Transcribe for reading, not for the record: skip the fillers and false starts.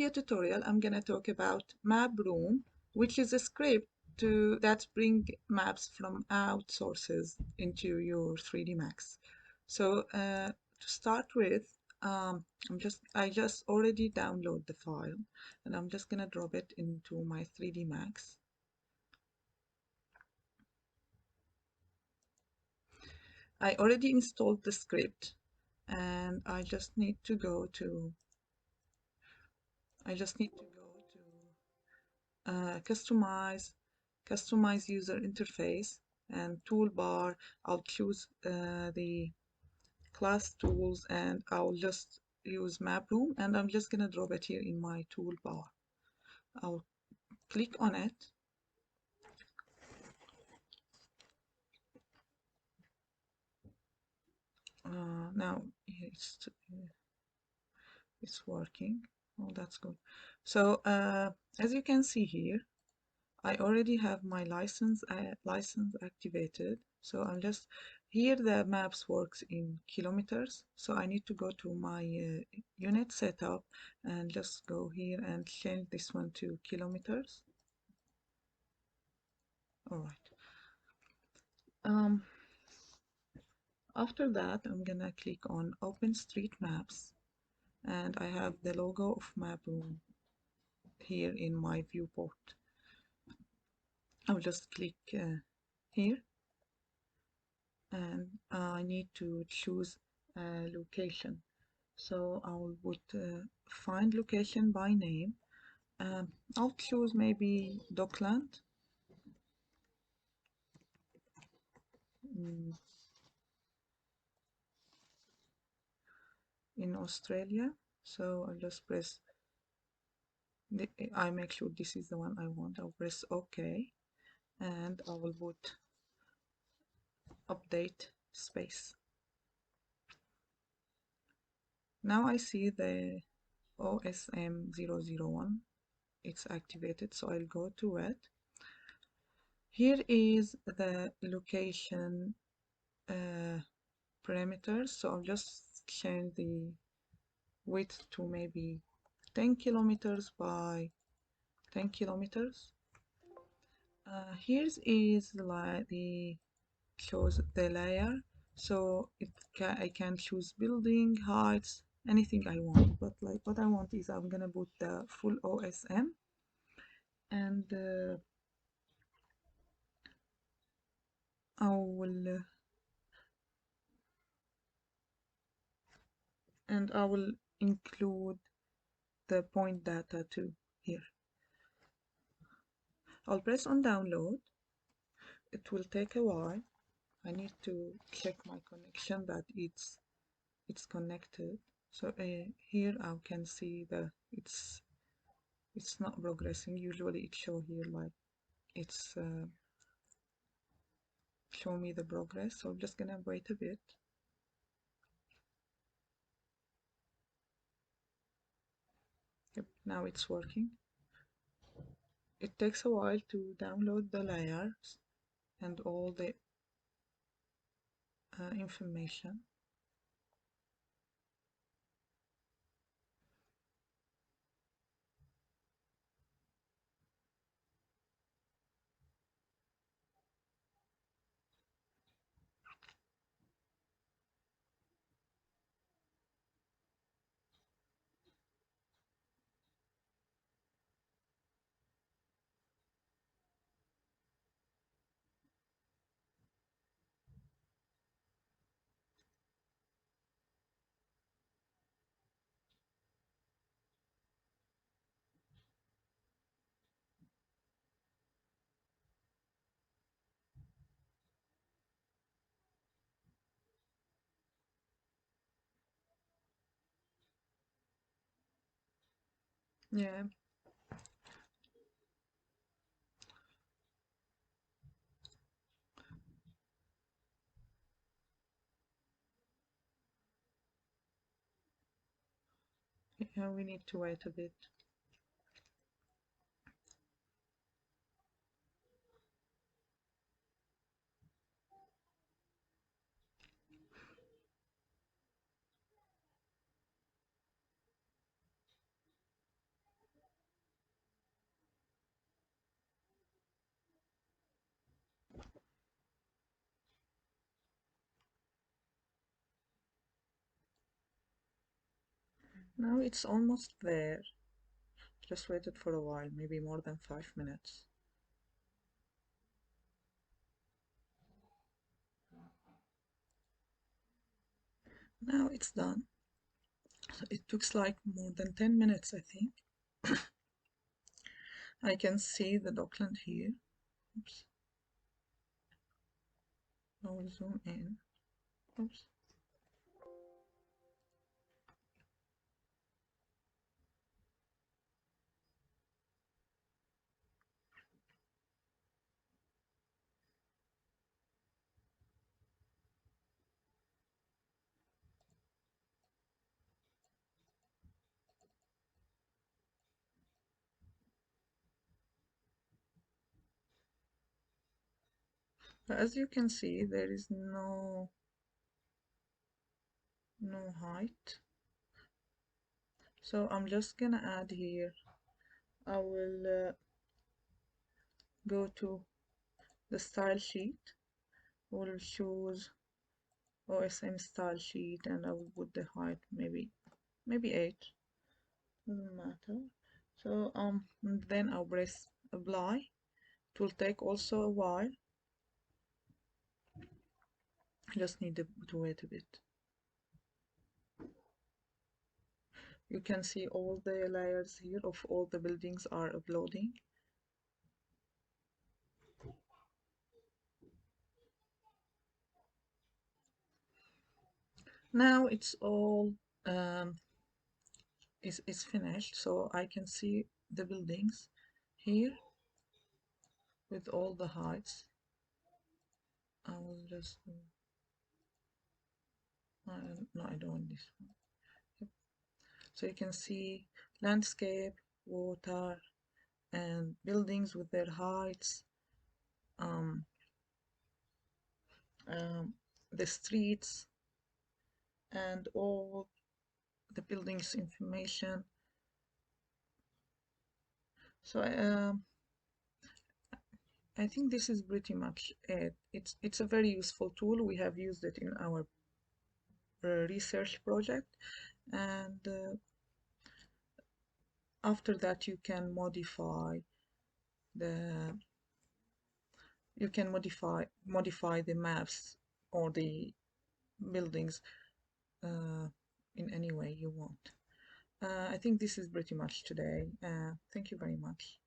video tutorial, I'm going to talk about MAPROOM, which is a script that bring maps from out sources into your 3D Max. So to start with, I just already download the file, and I'm just going to drop it into my 3D Max. I already installed the script, and I just need to go to customize user interface, and toolbar. I'll choose the class tools, and I'll just use MAPROOM, and I'm just gonna drop it here in my toolbar. I'll click on it. Now it's working. Oh, that's good. So as you can see here, I already have my license activated. So I'm just here. The maps works in kilometers. So I need to go to my unit setup and just go here and change this one to kilometers. All right. After that, I'm gonna click on Open Street Maps, and I have the logo of MAPROOM here in my viewport. I'll just click here, and I need to choose a location. So I'll put find location by name. I'll choose maybe Dockland in Australia. So I'll just press, I make sure this is the one I want. I'll press OK, and I will put update space. Now I see the OSM 001. It's activated, so I'll go to it. Here is the location parameters, so I'll just change the width to maybe 10 kilometers by 10 kilometers. Here is like the shows the layer, so I can choose building heights, anything I want, but like what I want is I'm gonna put the full OSM, and I will include the point data too here. I'll press on download. It will take a while. I need to check my connection that it's connected. So here I can see that it's not progressing. Usually it show here like it's show me the progress. So I'm just gonna wait a bit. Yep, now it's working. It takes a while to download the layers and all the information. Yeah. Yeah, we need to wait a bit. Now it's almost there. Just waited for a while, maybe more than 5 minutes. Now it's done. So it took like more than 10 minutes, I think. I can see the dockland here. Oops. I will zoom in. Oops. As you can see, there is no height. So I'm just gonna add here. I will go to the style sheet. We'll choose OSM style sheet, and I will put the height maybe 8. Doesn't matter. So then I'll press apply. It will take also a while. I just need to wait a bit. You can see all the layers here of all the buildings are uploading. Now it's all is finished, so I can see the buildings here with all the heights. I will just no, I don't want this one. Yep. So you can see landscape, water, and buildings with their heights, um, um, the streets, and all the buildings information. So I think this is pretty much it. It's a very useful tool. We have used it in our research project, and after that the you can modify the maps or the buildings in any way you want. I think this is pretty much today. Thank you very much.